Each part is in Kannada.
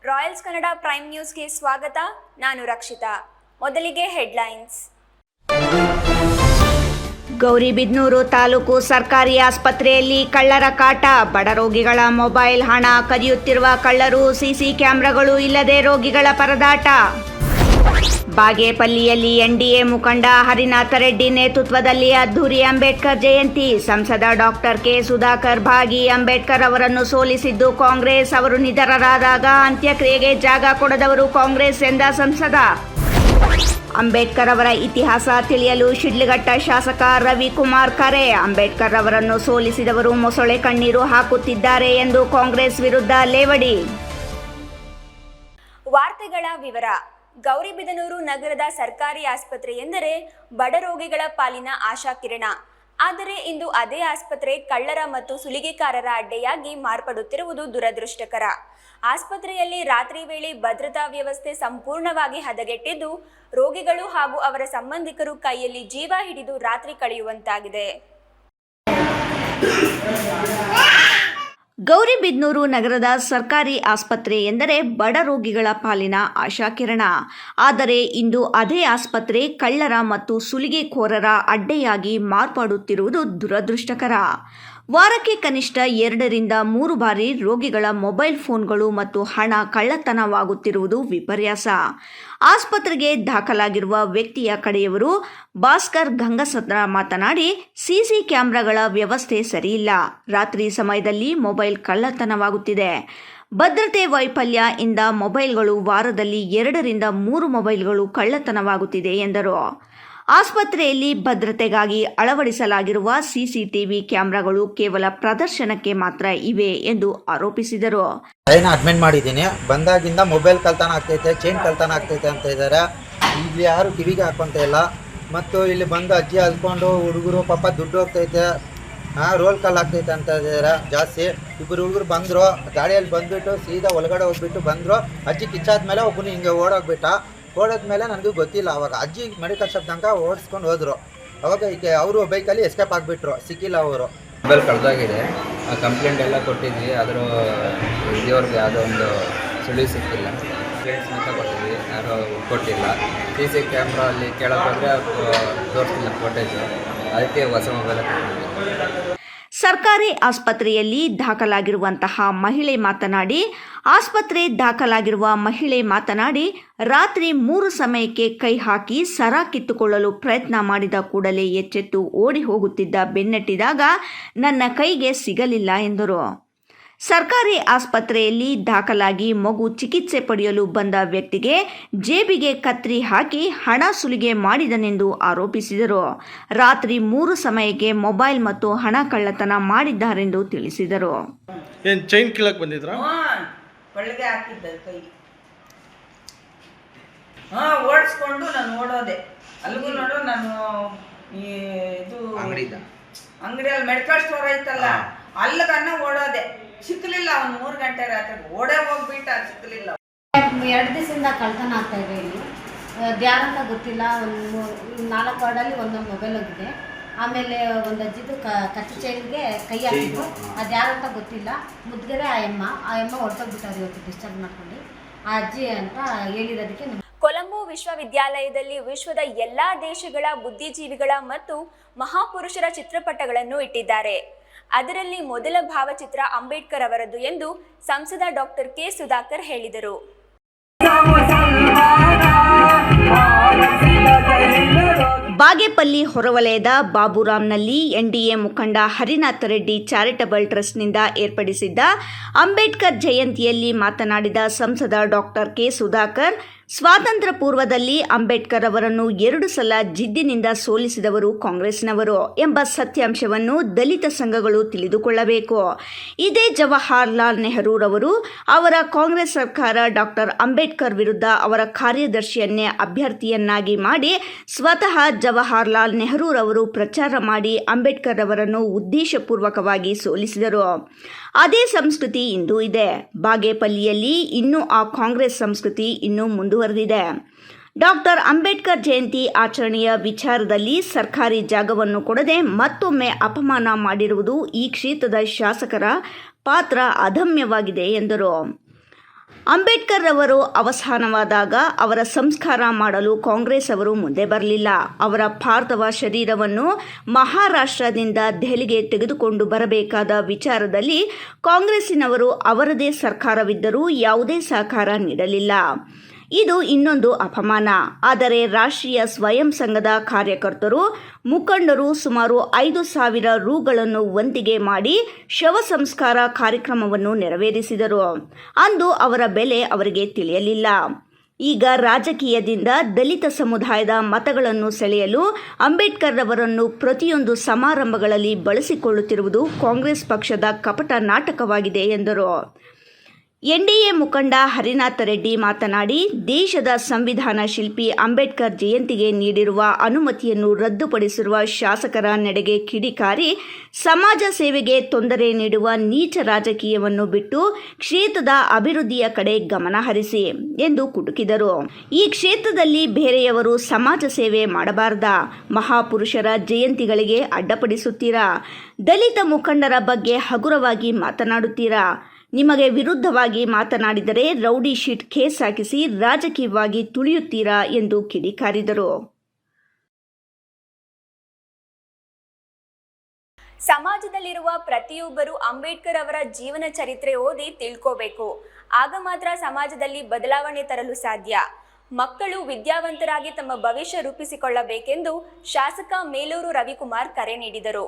ರಾಯಲ್ಸ್ ಕನ್ನಡ ಪ್ರೈಮ್ ನ್ಯೂಸ್ಗೆ ಸ್ವಾಗತ. ನಾನು ರಕ್ಷಿತಾ. ಮೊದಲಿಗೆ ಹೆಡ್ಲೈನ್ಸ್. ಗೌರಿಬಿದನೂರು ತಾಲೂಕು ಸರ್ಕಾರಿ ಆಸ್ಪತ್ರೆಯಲ್ಲಿ ಕಳ್ಳರ ಕಾಟ. ಬಡ ರೋಗಿಗಳ ಮೊಬೈಲ್, ಹಣ ಕದಿಯುತ್ತಿರುವ ಕಳ್ಳರು. ಸಿಸಿ ಕ್ಯಾಮೆರಾಗಳು ಇಲ್ಲದೆ ರೋಗಿಗಳ ಪರದಾಟ. ಬಾಗೇಪಲ್ಲಿಯಲ್ಲಿ ಎನ್ಡಿಎ ಮುಖಂಡ ಹರಿನಾಥ ರೆಡ್ಡಿ ನೇತೃತ್ವದಲ್ಲಿ ಅದ್ದೂರಿ ಅಂಬೇಡ್ಕರ್ ಜಯಂತಿ. ಸಂಸದ ಡಾಕ್ಟರ್ ಕೆ ಸುಧಾಕರ್ ಭಾಗಿ. ಅಂಬೇಡ್ಕರ್ ಅವರನ್ನು ಸೋಲಿಸಿದ್ದು ಕಾಂಗ್ರೆಸ್. ಅವರು ನಿಧನರಾದಾಗ ಅಂತ್ಯಕ್ರಿಯೆಗೆ ಜಾಗ ಕೊಡದವರು ಕಾಂಗ್ರೆಸ್ ಎಂದ ಸಂಸದ. ಅಂಬೇಡ್ಕರ್ ಅವರ ಇತಿಹಾಸ ತಿಳಿಯಲು ಶಿಡ್ಲಘಟ್ಟ ಶಾಸಕ ರವಿಕುಮಾರ್ ಕರೆ. ಅಂಬೇಡ್ಕರ್ ಅವರನ್ನು ಸೋಲಿಸಿದವರು ಮೊಸಳೆ ಕಣ್ಣೀರು ಹಾಕುತ್ತಿದ್ದಾರೆ ಎಂದು ಕಾಂಗ್ರೆಸ್ ವಿರುದ್ಧ ಲೇವಡಿ. ವಾರ್ತೆಗಳ ವಿವರ. ಗೌರಿಬಿದನೂರು ನಗರದ ಸರ್ಕಾರಿ ಆಸ್ಪತ್ರೆ ಎಂದರೆ ಬಡ ರೋಗಿಗಳ ಪಾಲಿನ ಆಶಾಕಿರಣ. ಆದರೆ ಇಂದು ಅದೇ ಆಸ್ಪತ್ರೆ ಕಳ್ಳರ ಮತ್ತು ಸುಲಿಗೆಕಾರರ ಅಡ್ಡೆಯಾಗಿ ಮಾರ್ಪಡುತ್ತಿರುವುದು ದುರದೃಷ್ಟಕರ. ಆಸ್ಪತ್ರೆಯಲ್ಲಿ ರಾತ್ರಿ ವೇಳೆ ಭದ್ರತಾ ವ್ಯವಸ್ಥೆ ಸಂಪೂರ್ಣವಾಗಿ ಹದಗೆಟ್ಟಿದ್ದು, ರೋಗಿಗಳು ಹಾಗೂ ಅವರ ಸಂಬಂಧಿಕರು ಕೈಯಲ್ಲಿ ಜೀವ ಹಿಡಿದು ರಾತ್ರಿ ಕಳೆಯುವಂತಾಗಿದೆ. ಗೌರಿಬಿದನೂರು ನಗರದ ಸರ್ಕಾರಿ ಆಸ್ಪತ್ರೆ ಎಂದರೆ ಬಡ ರೋಗಿಗಳ ಪಾಲಿನ ಆಶಾಕಿರಣ. ಆದರೆ ಇಂದು ಅದೇ ಆಸ್ಪತ್ರೆ ಕಳ್ಳರ ಮತ್ತು ಸುಲಿಗೆಕೋರರ ಅಡ್ಡೆಯಾಗಿ ಮಾರ್ಪಡುತ್ತಿರುವುದು ದುರದೃಷ್ಟಕರ. ವಾರಕ್ಕೆ ಕನಿಷ್ಠ 2 ರಿಂದ 3 ಬಾರಿ ರೋಗಿಗಳ ಮೊಬೈಲ್ ಫೋನ್ಗಳು ಮತ್ತು ಹಣ ಕಳ್ಳತನವಾಗುತ್ತಿರುವುದು ವಿಪರ್ಯಾಸ. ಆಸ್ಪತ್ರೆಗೆ ದಾಖಲಾಗಿರುವ ವ್ಯಕ್ತಿಯ ಕಡೆಯವರು ಭಾಸ್ಕರ್ ಗಂಗಸತ್ರ ಮಾತನಾಡಿ, ಸಿಸಿ ಕ್ಯಾಮೆರಾಗಳ ವ್ಯವಸ್ಥೆ ಸರಿಯಿಲ್ಲ. ರಾತ್ರಿ ಸಮಯದಲ್ಲಿ ಮೊಬೈಲ್ ಕಳ್ಳತನವಾಗುತ್ತಿದೆ. ಭದ್ರತೆ ವೈಫಲ್ಯ ಇಂದ ಮೊಬೈಲ್ಗಳು ವಾರದಲ್ಲಿ 2 ರಿಂದ 3 ಮೊಬೈಲ್ಗಳು ಕಳ್ಳತನವಾಗುತ್ತಿದೆ ಎಂದರು. ಆಸ್ಪತ್ರೆಯಲ್ಲಿ ಭದ್ರತೆಗಾಗಿ ಅಳವಡಿಸಲಾಗಿರುವ ಸಿಸಿಟಿವಿ ಕ್ಯಾಮೆರಾಗಳು ಕೇವಲ ಪ್ರದರ್ಶನಕ್ಕೆ ಮಾತ್ರ ಇವೆ ಎಂದು ಆರೋಪಿಸಿದರು. ಅಡ್ಮಿಟ್ ಮಾಡಿದ್ದೀನಿ. ಬಂದಾಗಿಂದ ಮೊಬೈಲ್ ಕಳ್ತನ ಆಗ್ತೈತೆ, ಚೈನ್ ಕಳ್ತನ ಆಗ್ತೈತೆ ಅಂತ ಇದ್ದಾರೆ. ಇಲ್ಲಿ ಯಾರು ಕಿವಿಗೆ ಹಾಕೊಂತ ಇಲ್ಲ. ಮತ್ತು ಇಲ್ಲಿ ಬಂದು ಅಜ್ಜಿ ಅಲ್ಕೊಂಡು ಹುಡುಗರು ಪಾಪ ದುಡ್ಡು ಹೋಗ್ತೈತೆ, ರೋಲ್ ಕಾಲ್ ಆಗ್ತೈತೆ ಅಂತ ಇದ್ದಾರೆ ಜಾಸ್ತಿ. ಇಬ್ಬರು ಹುಡುಗರು ಬಂದರು, ಗಾಡಿಯಲ್ಲಿ ಬಂದುಬಿಟ್ಟು ಸೀದಾ ಒಳಗಡೆ ಹೋಗ್ಬಿಟ್ಟು ಬಂದರು. ಅಜ್ಜಿ ಕಿಚ್ಚಾದ್ಮೇಲೆ ಒಬ್ಬನು ಹಿಂಗೆ ಓಡೋದ್ಮೇಲೆ ನನಗೂ ಗೊತ್ತಿಲ್ಲ. ಅವಾಗ ಅಜ್ಜಿ ಮೆಡಿಕಲ್ ಶಾಪ್ ತನಕ ಓಡಿಸ್ಕೊಂಡು ಹೋದರು. ಅವಾಗ ಈಗ ಅವರು ಬೈಕಲ್ಲಿ ಎಸ್ಕೇಪ್ ಆಗಿಬಿಟ್ರು, ಸಿಕ್ಕಿಲ್ಲ ಅವರು. ಮೊಬೈಲ್ ಕಳೆದೋಗಿದೆ. ಕಂಪ್ಲೇಂಟ್ ಎಲ್ಲ ಕೊಟ್ಟಿದ್ವಿ, ಅದರ ಇದುವರೆಗೂ ಯಾವುದೋ ಒಂದು ಸುಳಿವು ಸಿಕ್ಕಿಲ್ಲ. ಫ್ರೆಂಡ್ಸ್ ಅಂತ ಕೊಟ್ಟಿದ್ವಿ, ಯಾರೂ ಕೊಟ್ಟಿಲ್ಲ. CC ಕ್ಯಾಮ್ರಾ ಅಲ್ಲಿ ಕೇಳೋಕ್ಕೋದ್ರೆ ತೋರಿಸ್ತಿಲ್ಲ ಫೋಟೇಜು, ಅದಕ್ಕೆ ಹೊಸ ಮೊಬೈಲ್ ಕೊಟ್ಟಿದ್ವಿ. ಸರ್ಕಾರಿ ಆಸ್ಪತ್ರೆಯಲ್ಲಿ ದಾಖಲಾಗಿರುವಂತಹ ಮಹಿಳೆ ಮಾತನಾಡಿ ರಾತ್ರಿ 3 ಸಮಯಕ್ಕೆ ಕೈ ಹಾಕಿ ಸರ ಕಿತ್ತುಕೊಳ್ಳಲು ಪ್ರಯತ್ನ ಮಾಡಿದ ಕೂಡಲೇ ಎಚ್ಚೆತ್ತು ಓಡಿ ಹೋಗುತ್ತಿದ್ದ ಬೆನ್ನಟ್ಟಿದಾಗ ನನ್ನ ಕೈಗೆ ಸಿಗಲಿಲ್ಲ ಎಂದರು. ಸರ್ಕಾರಿ ಆಸ್ಪತ್ರೆಯಲ್ಲಿ ದಾಖಲಾಗಿ ಮಗು ಚಿಕಿತ್ಸೆ ಪಡೆಯಲು ಬಂದ ವ್ಯಕ್ತಿಗೆ ಜೇಬಿಗೆ ಕತ್ರಿ ಹಾಕಿ ಹಣ ಸುಲಿಗೆ ಮಾಡಿದನೆಂದು ಆರೋಪಿಸಿದರು. ರಾತ್ರಿ 3 ಸಮಯಕ್ಕೆ ಮೊಬೈಲ್ ಮತ್ತು ಹಣ ಕಳ್ಳತನ ಮಾಡಿದ್ದಾರೆಂದು ತಿಳಿಸಿದರು. ಏನು ಚೈನ್ ಕೀಳಕ್ಕೆ ಬಂದಿದ್ರಾ? ಒಳಗೆ ಹಾಕಿದ್ದ ಕೈ ಓಡಿಸ್ಕೊಂಡು ನಾನು ಓಡೋದೆ. ಅಲ್ಲಿಗೂ ನೋಡು, ನಾನು ಇದು ಅಂಗಡಿಯಲ್ಲಿ ಮೆಡಿಕಲ್ ಸ್ಟೋರ್ ಐತಲ್ಲ, ಅಲ್ಲಿಗನ್ನ ಓಡೋದೆ. ಸಿಕ್ಕಲಿಲ್ಲ. ಅವ್ನು 3 ಗಂಟೆ ರಾತ್ರಿ ಓಡೇ ಹೋಗ್ಬಿಟ್ಟ, ಸಿಕ್ಕಲಿಲ್ಲ. 2 ದಿವಸದಿಂದ ಕಳ್ತನ ಆಗ್ತಾ ಇದೆ ಇಲ್ಲಿ. ಯಾರಂತ ಗೊತ್ತಿಲ್ಲ. ಒಂದು 4 ವಾರ್ಡಲ್ಲಿ ಒಂದೊಂದು ಮೊಬೈಲ್ ಹೋಗಿದೆ. ಆಮೇಲೆ ಒಂದು ಅಜ್ಜಿದು ಕಚ್ಚಿ ಚೈನ್ಗೆ ಕೈ ಹಾಕಿದ್ರು, ಅದು ಯಾರಂತ ಗೊತ್ತಿಲ್ಲ. ಮುದ್ಗೆರೆ ಆ ಎಮ್ಮ ಹೊರಟೋಗ್ಬಿಟ್ಟಾರೆ ಇವತ್ತು ಡಿಸ್ಚಾರ್ಜ್ ಮಾಡ್ಕೊಂಡು. ಆ ಅಜ್ಜಿ ಅಂತ ಹೇಳಿರೋದಕ್ಕೆ. ಕೊಲಂಬೋ ವಿಶ್ವವಿದ್ಯಾಲಯದಲ್ಲಿ ವಿಶ್ವದ ಎಲ್ಲಾ ದೇಶಗಳ ಬುದ್ಧಿಜೀವಿಗಳ ಮತ್ತು ಮಹಾಪುರುಷರ ಚಿತ್ರಪಟಗಳನ್ನು ಇಟ್ಟಿದ್ದಾರೆ. ಅದರಲ್ಲಿ ಮೊದಲ ಭಾವಚಿತ್ರ ಅಂಬೇಡ್ಕರ್ ಅವರದ್ದು ಎಂದು ಸಂಸದ ಡಾಕ್ಟರ್ ಕೆ ಸುಧಾಕರ್ ಹೇಳಿದರು. ಬಾಗೇಪಲ್ಲಿ ಹೊರವಲಯದ ಬಾಬುರಾಮ್ನಲ್ಲಿ ಎನ್ಡಿಎ ಮುಖಂಡ ಹರಿನಾಥ ರೆಡ್ಡಿ ಚಾರಿಟಬಲ್ ಟ್ರಸ್ಟ್ನಿಂದ ಏರ್ಪಡಿಸಿದ್ದ ಅಂಬೇಡ್ಕರ್ ಜಯಂತಿಯಲ್ಲಿ ಮಾತನಾಡಿದ ಸಂಸದ ಡಾಕ್ಟರ್ ಕೆ ಸುಧಾಕರ್, ಸ್ವಾತಂತ್ರ್ಯ ಪೂರ್ವದಲ್ಲಿ ಅಂಬೇಡ್ಕರ್ ಅವರನ್ನು 2 ಸಲ ಜಿದ್ದಿನಿಂದ ಸೋಲಿಸಿದವರು ಕಾಂಗ್ರೆಸ್ನವರು ಎಂಬ ಸತ್ಯಾಂಶವನ್ನು ದಲಿತ ಸಂಘಗಳು ತಿಳಿದುಕೊಳ್ಳಬೇಕು. ಇದೇ ಜವಾಹರ್ಲಾಲ್ ನೆಹರೂರವರು ಅವರ ಕಾಂಗ್ರೆಸ್ ಸರ್ಕಾರ ಡಾಕ್ಟರ್ ಅಂಬೇಡ್ಕರ್ ವಿರುದ್ಧ ಅವರ ಕಾರ್ಯದರ್ಶಿಯನ್ನೇ ಅಭ್ಯರ್ಥಿಯನ್ನಾಗಿ ಮಾಡಿ ಸ್ವತಃ ಜವಾಹರ್ಲಾಲ್ ನೆಹರೂರವರು ಪ್ರಚಾರ ಮಾಡಿ ಅಂಬೇಡ್ಕರ್ ಅವರನ್ನು ಉದ್ದೇಶಪೂರ್ವಕವಾಗಿ ಸೋಲಿಸಿದರು. ಅದೇ ಸಂಸ್ಕೃತಿ ಇಂದು ಇದೆ. ಬಾಗೇಪಲ್ಲಿಯಲ್ಲಿ ಇನ್ನೂ ಆ ಕಾಂಗ್ರೆಸ್ ಸಂಸ್ಕೃತಿ ಇನ್ನೂ ಮುಂದುವರೆದಿದೆ. ಡಾಕ್ಟರ್ ಅಂಬೇಡ್ಕರ್ ಜಯಂತಿ ಆಚರಣೆಯ ವಿಚಾರದಲ್ಲಿ ಸರ್ಕಾರಿ ಜಾಗವನ್ನು ಕೊಡದೆ ಮತ್ತೊಮ್ಮೆ ಅಪಮಾನ ಮಾಡಿರುವುದು ಈ ಕ್ಷೇತ್ರದ ಶಾಸಕರ ಪಾತ್ರ ಅದಮ್ಯವಾಗಿದೆ ಎಂದರು. ಅಂಬೇಡ್ಕರ್ ಅವರು ಅವಸಾನವಾದಾಗ ಅವರ ಸಂಸ್ಕಾರ ಮಾಡಲು ಕಾಂಗ್ರೆಸ್ ಅವರು ಮುಂದೆ ಬರಲಿಲ್ಲ. ಅವರ ಪಾರ್ಥಿವ ಶರೀರವನ್ನು ಮಹಾರಾಷ್ಟ್ರದಿಂದ ದೆಹಲಿಗೆ ತೆಗೆದುಕೊಂಡು ಬರಬೇಕಾದ ವಿಚಾರದಲ್ಲಿ ಕಾಂಗ್ರೆಸ್ಸಿನವರು ಅವರದೇ ಸರ್ಕಾರವಿದ್ದರೂ ಯಾವುದೇ ಸಹಕಾರ ನೀಡಲಿಲ್ಲ. ಇದು ಇನ್ನೊಂದು ಅಪಮಾನ. ಆದರೆ ರಾಷ್ಟ್ರೀಯ ಸ್ವಯಂ ಸಂಘದ ಕಾರ್ಯಕರ್ತರು, ಮುಖಂಡರು ಸುಮಾರು 5,000 ರೂಗಳನ್ನು ವಂತಿಗೆ ಮಾಡಿ ಶವ ಸಂಸ್ಕಾರ ಕಾರ್ಯಕ್ರಮವನ್ನು ನೆರವೇರಿಸಿದರು. ಅಂದು ಅವರ ಬೆಲೆ ಅವರಿಗೆ ತಿಳಿಯಲಿಲ್ಲ. ಈಗ ರಾಜಕೀಯದಿಂದ ದಲಿತ ಸಮುದಾಯದ ಮತಗಳನ್ನು ಸೆಳೆಯಲು ಅಂಬೇಡ್ಕರ್ ಅವರನ್ನು ಪ್ರತಿಯೊಂದು ಸಮಾರಂಭಗಳಲ್ಲಿ ಬಳಸಿಕೊಳ್ಳುತ್ತಿರುವುದು ಕಾಂಗ್ರೆಸ್ ಪಕ್ಷದ ಕಪಟ ನಾಟಕವಾಗಿದೆ ಎಂದರು. ಎನ್ಡಿಎ ಮುಖಂಡ ಹರಿನಾಥ ರೆಡ್ಡಿ ಮಾತನಾಡಿ, ದೇಶದ ಸಂವಿಧಾನ ಶಿಲ್ಪಿ ಅಂಬೇಡ್ಕರ್ ಜಯಂತಿಗೆ ನೀಡಿರುವ ಅನುಮತಿಯನ್ನು ರದ್ದುಪಡಿಸಿರುವ ಶಾಸಕರ ನಡೆಗೆ ಕಿಡಿಕಾರಿ ಸಮಾಜ ಸೇವೆಗೆ ತೊಂದರೆ ನೀಡುವ ನೀಚ ರಾಜಕೀಯವನ್ನು ಬಿಟ್ಟು ಕ್ಷೇತ್ರದ ಅಭಿವೃದ್ಧಿಯ ಕಡೆ ಗಮನ ಹರಿಸಿ ಎಂದು ಕುಟುಕಿದರು. ಈ ಕ್ಷೇತ್ರದಲ್ಲಿ ಬೇರೆಯವರು ಸಮಾಜ ಸೇವೆ ಮಾಡಬಾರದಾ? ಮಹಾಪುರುಷರ ಜಯಂತಿಗಳಿಗೆ ಅಡ್ಡಪಡಿಸುತ್ತೀರಾ? ದಲಿತ ಮುಖಂಡರ ಬಗ್ಗೆ ಹಗುರವಾಗಿ ಮಾತನಾಡುತ್ತೀರಾ? ನಿಮಗೆ ವಿರುದ್ಧವಾಗಿ ಮಾತನಾಡಿದರೆ ರೌಡಿ ಶೀಟ್ ಕೇಸ್ ಹಾಕಿಸಿ ರಾಜಕೀಯವಾಗಿ ತುಳಿಯುತ್ತೀರಾ ಎಂದು ಕಿಡಿಕಾರಿದರು. ಸಮಾಜದಲ್ಲಿರುವ ಪ್ರತಿಯೊಬ್ಬರು ಅಂಬೇಡ್ಕರ್ ಅವರ ಜೀವನ ಚರಿತ್ರೆ ಓದಿ ತಿಳ್ಕೋಬೇಕು. ಆಗ ಮಾತ್ರ ಸಮಾಜದಲ್ಲಿ ಬದಲಾವಣೆ ತರಲು ಸಾಧ್ಯ. ಮಕ್ಕಳು ವಿದ್ಯಾವಂತರಾಗಿ ತಮ್ಮ ಭವಿಷ್ಯ ರೂಪಿಸಿಕೊಳ್ಳಬೇಕೆಂದು ಶಾಸಕ ಮೇಲೂರು ರವಿಕುಮಾರ್ ಕರೆ ನೀಡಿದರು.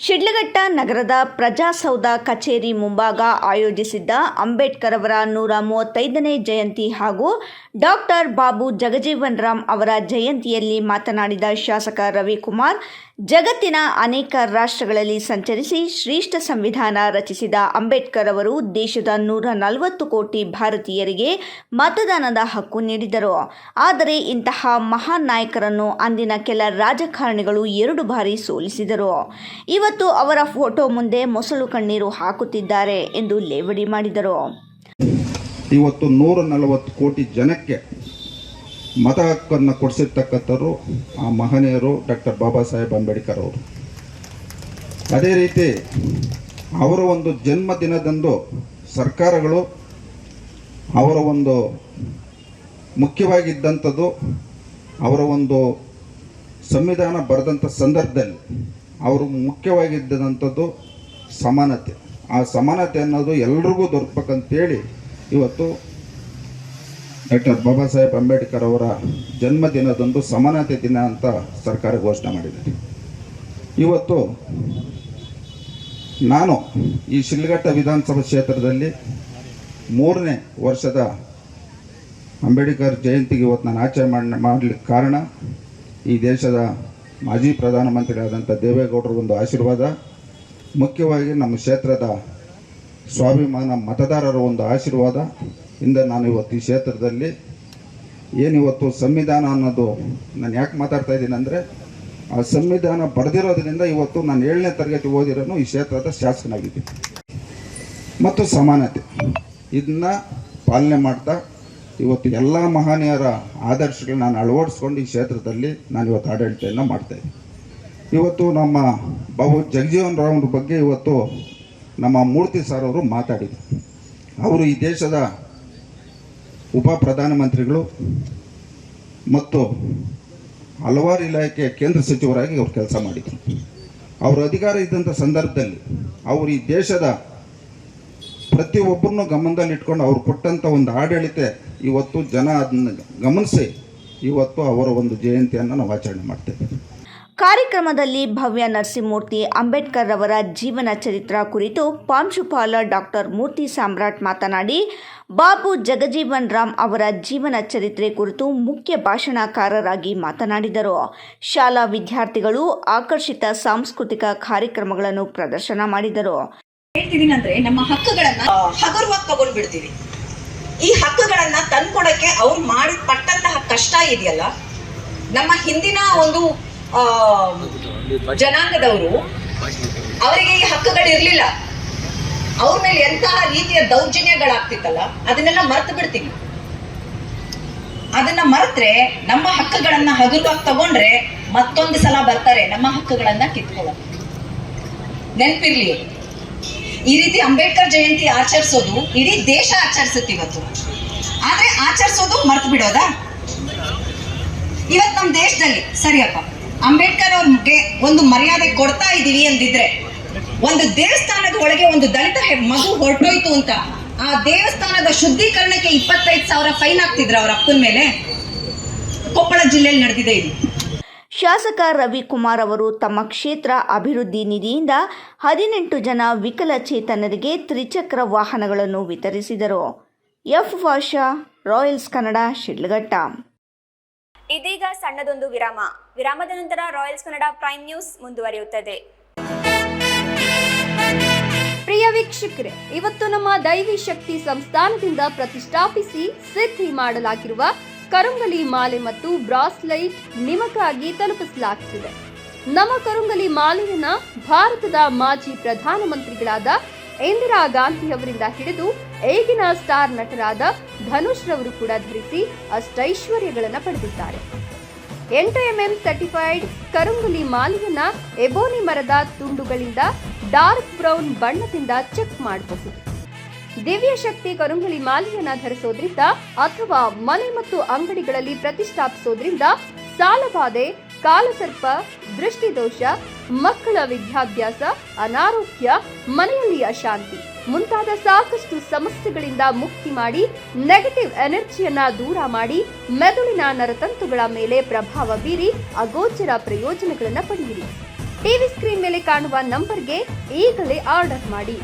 ಶಿಡ್ಲಘಟ್ಟ ನಗರದ ಪ್ರಜಾಸೌಧ ಕಚೇರಿ ಮುಂಭಾಗ ಆಯೋಜಿಸಿದ್ದ ಅಂಬೇಡ್ಕರ್ ಅವರ 135ನೇ ಜಯಂತಿ ಹಾಗೂ ಡಾಕ್ಟರ್ ಬಾಬು ಜಗಜೀವನ್ ರಾಮ್ ಅವರ ಜಯಂತಿಯಲ್ಲಿ ಮಾತನಾಡಿದ ಶಾಸಕ ರವಿಕುಮಾರ್, ಜಗತ್ತಿನ ಅನೇಕ ರಾಷ್ಟ್ರಗಳಲ್ಲಿ ಸಂಚರಿಸಿ ಶ್ರೇಷ್ಠ ಸಂವಿಧಾನ ರಚಿಸಿದ ಅಂಬೇಡ್ಕರ್ ಅವರು ದೇಶದ 140 ಕೋಟಿ ಭಾರತೀಯರಿಗೆ ಮತದಾನದ ಹಕ್ಕು ನೀಡಿದರು. ಆದರೆ ಇಂತಹ ಮಹಾನ್ ನಾಯಕರನ್ನು ಅಂದಿನ ಕೆಲ ರಾಜಕಾರಣಿಗಳು 2 ಬಾರಿ ಸೋಲಿಸಿದರು. ಇವತ್ತು ಅವರ ಫೋಟೋ ಮುಂದೆ ಮೊಸಳು ಕಣ್ಣೀರು ಹಾಕುತ್ತಿದ್ದಾರೆ ಎಂದು ಲೇವಡಿ ಮಾಡಿದರು. ಇವತ್ತು 140 ಕೋಟಿ ಜನಕ್ಕೆ ಮತ ಹಕ್ಕನ್ನು ಕೊಡಿಸಿರ್ತಕ್ಕಂಥವ್ರು ಆ ಮಹನೀಯರು ಡಾಕ್ಟರ್ ಬಾಬಾ ಸಾಹೇಬ್ ಅಂಬೇಡ್ಕರ್ ಅವರು. ಅದೇ ರೀತಿ ಅವರ ಒಂದು ಜನ್ಮದಿನದಂದು ಸರ್ಕಾರಗಳು ಅವರ ಒಂದು ಮುಖ್ಯವಾಗಿದ್ದಂಥದ್ದು, ಅವರ ಒಂದು ಸಂವಿಧಾನ ಬರೆದಂಥ ಸಂದರ್ಭದಲ್ಲಿ ಅವರು ಮುಖ್ಯವಾಗಿದ್ದಂಥದ್ದು ಸಮಾನತೆ. ಆ ಸಮಾನತೆ ಅನ್ನೋದು ಎಲ್ರಿಗೂ ದೊರಕಬೇಕಂತೇಳಿ ಇವತ್ತು ಡಾಕ್ಟರ್ ಬಾಬಾ ಸಾಹೇಬ್ ಅಂಬೇಡ್ಕರ್ ಅವರ ಜನ್ಮದಿನದಂದು ಸಮಾನತೆ ದಿನ ಅಂತ ಸರ್ಕಾರ ಘೋಷಣೆ ಮಾಡಿದ್ದಾರೆ. ಇವತ್ತು ನಾನು ಈ ಶಿಡ್ಲಘಟ್ಟ ವಿಧಾನಸಭಾ ಕ್ಷೇತ್ರದಲ್ಲಿ 3ನೇ ವರ್ಷದ ಅಂಬೇಡ್ಕರ್ ಜಯಂತಿಗೆ ಇವತ್ತು ನಾನು ಆಚರಣೆ ಮಾಡಲಿಕ್ಕೆ ಕಾರಣ ಈ ದೇಶದ ಮಾಜಿ ಪ್ರಧಾನಮಂತ್ರಿಯಾದಂಥ ದೇವೇಗೌಡರ ಒಂದು ಆಶೀರ್ವಾದ, ಮುಖ್ಯವಾಗಿ ನಮ್ಮ ಕ್ಷೇತ್ರದ ಸ್ವಾಭಿಮಾನ ಮತದಾರರ ಒಂದು ಆಶೀರ್ವಾದ ಇಂದ ನಾನು ಇವತ್ತು ಈ ಕ್ಷೇತ್ರದಲ್ಲಿ ಏನಿವತ್ತು ಸಂವಿಧಾನ ಅನ್ನೋದು ನಾನು ಯಾಕೆ ಮಾತಾಡ್ತಾ ಇದ್ದೀನಿ ಅಂದರೆ, ಆ ಸಂವಿಧಾನ ಬರೆದಿರೋದ್ರಿಂದ ಇವತ್ತು ನಾನು 7ನೇ ತರಗತಿ ಓದಿರೋನು ಈ ಕ್ಷೇತ್ರದ ಶಾಸಕನಾಗಿದ್ದೀನಿ. ಮತ್ತು ಸಮಾನತೆ ಇದನ್ನ ಪಾಲನೆ ಮಾಡ್ತಾ ಇವತ್ತು ಎಲ್ಲ ಮಹನೀಯರ ಆದರ್ಶಗಳನ್ನ ನಾನು ಅಳವಡಿಸ್ಕೊಂಡು ಈ ಕ್ಷೇತ್ರದಲ್ಲಿ ನಾನು ಇವತ್ತು ಆಡಳಿತವನ್ನು ಮಾಡ್ತಾಯಿದ್ದೀನಿ. ಇವತ್ತು ನಮ್ಮ ಬಾಬು ಜಗಜೀವನ್ ರಾಮ್ ಅವ್ರ ಬಗ್ಗೆ ಇವತ್ತು ನಮ್ಮ ಮೂರ್ತಿ ಸರ್ ಅವರು ಮಾತಾಡಿದರು. ಅವರು ಈ ದೇಶದ ಉಪ ಪ್ರಧಾನಮಂತ್ರಿಗಳು ಮತ್ತು ಹಲವಾರು ಇಲಾಖೆಯ ಕೇಂದ್ರ ಸಚಿವರಾಗಿ ಅವರು ಕೆಲಸ ಮಾಡಿದರು. ಅವರು ಅಧಿಕಾರ ಇದ್ದಂಥ ಸಂದರ್ಭದಲ್ಲಿ ಅವರು ಈ ದೇಶದ ಪ್ರತಿಯೊಬ್ಬರನ್ನು ಗಮನದಲ್ಲಿಟ್ಕೊಂಡು ಅವ್ರು ಕೊಟ್ಟಂಥ ಒಂದು ಆಡಳಿತ ಇವತ್ತು ಜನ ಅದನ್ನು ಗಮನಿಸಿ ಇವತ್ತು ಅವರ ಒಂದು ಜಯಂತಿಯನ್ನು ನಾವು ಆಚರಣೆ ಮಾಡ್ತೇವೆ. ಕಾರ್ಯಕ್ರಮದಲ್ಲಿ ಭವ್ಯ ನರಸಿಂಹಮೂರ್ತಿ ಅಂಬೇಡ್ಕರ್ ಅವರ ಜೀವನ ಚರಿತ್ರ ಕುರಿತು ಪ್ರಾಂಶುಪಾಲ ಡಾಕ್ಟರ್ ಮೂರ್ತಿ ಸಾಮ್ರಾಟ್ ಮಾತನಾಡಿ, ಬಾಬು ಜಗಜೀವನ್ ರಾಮ್ ಅವರ ಜೀವನ ಚರಿತ್ರೆ ಕುರಿತು ಮುಖ್ಯ ಭಾಷಣಕಾರರಾಗಿ ಮಾತನಾಡಿದರು. ಶಾಲಾ ವಿದ್ಯಾರ್ಥಿಗಳು ಆಕರ್ಷಿತ ಸಾಂಸ್ಕೃತಿಕ ಕಾರ್ಯಕ್ರಮಗಳನ್ನು ಪ್ರದರ್ಶನ ಮಾಡಿದರು. ಹೇಳ್ತಿದ್ದೀನಿ ಅಂದ್ರೆ ನಮ್ಮ ಹಕ್ಕುಗಳನ್ನ ಹಗುರವಾಗಿ ತಗೊಂಡ್ಬಿಡ್ತೀವಿ. ಈ ಹಕ್ಕುಗಳನ್ನ ತಂದ್ಕೊಡಕ್ಕೆ ಅವ್ರು ಪಟ್ಟಂತಹ ಕಷ್ಟ ಇದೆಯಲ್ಲ, ನಮ್ಮ ಹಿಂದಿನ ಒಂದು ಜನಾಂಗದವರು ಅವರಿಗೆ ಈ ಹಕ್ಕುಗಳಿರ್ಲಿಲ್ಲ. ಅವ್ರ ಮೇಲೆ ಎಂತಹ ರೀತಿಯ ದೌರ್ಜನ್ಯಗಳಾಗ್ತಿತ್ತಲ್ಲ, ಅದನ್ನೆಲ್ಲ ಮರ್ತು ಬಿಡ್ತೀವಿ. ಅದನ್ನ ಮರೆತ್ರೆ ನಮ್ಮ ಹಕ್ಕುಗಳನ್ನ ಹಗುರವಾಗಿ ತಗೊಂಡ್ರೆ ಮತ್ತೊಂದು ಸಲ ಬರ್ತಾರೆ ನಮ್ಮ ಹಕ್ಕುಗಳನ್ನ ಕಿತ್ಕೊಳ್ಳೋದು. ನೆನಪಿರ್ಲಿ, ಈ ರೀತಿ ಅಂಬೇಡ್ಕರ್ ಜಯಂತಿ ಆಚರಿಸೋದು ಇಡೀ ದೇಶ ಆಚರಿಸುತ್ತೆ ಇವತ್ತು. ಆದ್ರೆ ಆಚರಿಸೋದು ಮರ್ತು ಬಿಡೋದಾ? ಇವತ್ತು ನಮ್ಮ ದೇಶದಲ್ಲಿ ಸರಿಯಪ್ಪ ಅಂಬೇಡ್ಕರ್ ಅವ್ರಿಗೆ ಒಂದು ಮರ್ಯಾದೆ ಕೊಡ್ತಾ ಇದೀವಿ ಅಂದಿದ್ರೆ, ಒಂದು ದೇವಸ್ಥಾನದ ಒಳಗೆ ಒಂದು ದಲಿತ ಮಗು ಹೊರಟೋಯ್ತು ಅಂತ ಆ ದೇವಸ್ಥಾನದ ಶುದ್ಧೀಕರಣಕ್ಕೆ 25,000 ಫೈನ್ ಹಾಕ್ತಿದ್ರ ಅವ್ರ ಅಪ್ಪನ ಮೇಲೆ. ಕೊಪ್ಪಳ ಜಿಲ್ಲೆಯಲ್ಲಿ ನಡೆದಿದೆ ಇದು. ಶಾಸಕ ರವಿಕುಮಾರ್ ಅವರು ತಮ್ಮ ಕ್ಷೇತ್ರ ಅಭಿವೃದ್ಧಿ ನಿಧಿಯಿಂದ 18 ಜನ ವಿಕಲಚೇತನರಿಗೆ ತ್ರಿಚಕ್ರ ವಾಹನಗಳನ್ನು ವಿತರಿಸಿದರು. ಎಫ್ ವಾಷಾ, ರಾಯಲ್ಸ್ ಕನ್ನಡ, ಶಿಡ್ಲಘಟ್ಟ. ಇದೀಗ ಸಣ್ಣದೊಂದು ವಿರಾಮ. ವಿರಾಮದ ನಂತರ ರಾಯಲ್ಸ್ ಕನ್ನಡ ಪ್ರೈಮ್ ನ್ಯೂಸ್ ಮುಂದುವರಿಯುತ್ತದೆ. ಪ್ರಿಯ ವೀಕ್ಷಕರೇ, ಇವತ್ತು ನಮ್ಮ ದೈವಿ ಶಕ್ತಿ ಸಂಸ್ಥಾನದಿಂದ ಪ್ರತಿಷ್ಠಾಪಿಸಿ ಸಿದ್ಧಿ ಮಾಡಲಾಗಿರುವ ಕರುಂಗಲಿ ಮಾಲೆ ಮತ್ತು ಬ್ರಾಸ್ಲೈಟ್ ನಿಮಗಾಗಿ ತಲುಪಿಸಲಾಗುತ್ತಿದೆ. ನಮ್ಮ ಕರುಂಗಲಿ ಮಾಲೆಯನ್ನ ಭಾರತದ ಮಾಜಿ ಪ್ರಧಾನಮಂತ್ರಿಗಳಾದ ಇಂದಿರಾ ಗಾಂಧಿ ಅವರಿಂದ ಹಿಡಿದು ಈಗಿನ ಸ್ಟಾರ್ ನಟರಾದ ಧನುಷ್ ರವರು ಕೂಡ ಧರಿಸಿ ಅಷ್ಟೈಶ್ವರ್ಯಗಳನ್ನು ಪಡೆದಿದ್ದಾರೆ. 8mm ಸರ್ಟಿಫೈಡ್ ಕರುಂಗಲಿ ಮಾಲೆಯನ್ನ ಎಬೋನಿ ಮರದ ತುಂಡುಗಳಿಂದ ಡಾರ್ಕ್ ಬ್ರೌನ್ ಬಣ್ಣದಿಂದ ಚೆಕ್ ಮಾಡಬಹುದು. ದಿವ್ಯ ಶಕ್ತಿ ಕರುಂಗಲಿ ಮಾಲೆಯನ್ನ ಧರಿಸೋದ್ರಿಂದ ಅಥವಾ ಮನೆ ಮತ್ತು ಅಂಗಡಿಗಳಲ್ಲಿ ಪ್ರತಿಷ್ಠಾಪಿಸೋದ್ರಿಂದ ಸಾಲಬಾಧೆ, ಕಾಲಸರ್ಪ, ದೃಷ್ಟಿದೋಷ, ಮಕ್ಕಳ ವಿದ್ಯಾಭ್ಯಾಸ, ಅನಾರೋಗ್ಯ, ಮನೆಯಲ್ಲಿ ಅಶಾಂತಿ ಮುಂತಾದ ಸಾಕಷ್ಟು ಸಮಸ್ಯೆಗಳಿಂದ ಮುಕ್ತಿ ಮಾಡಿ ನೆಗೆಟಿವ್ ಎನರ್ಜಿಯನ್ನ ದೂರ ಮಾಡಿ ಮೆದುಳಿನ ನರತಂತುಗಳ ಮೇಲೆ ಪ್ರಭಾವ ಬೀರಿ ಅಗೋಚರ ಪ್ರಯೋಜನಗಳನ್ನು ಪಡೆಯಿರಿ. ಟಿವಿ ಸ್ಕ್ರೀನ್ ಮೇಲೆ ಕಾಣುವ ನಂಬರ್ಗೆ ಈಗಲೇ ಆರ್ಡರ್ ಮಾಡಿ.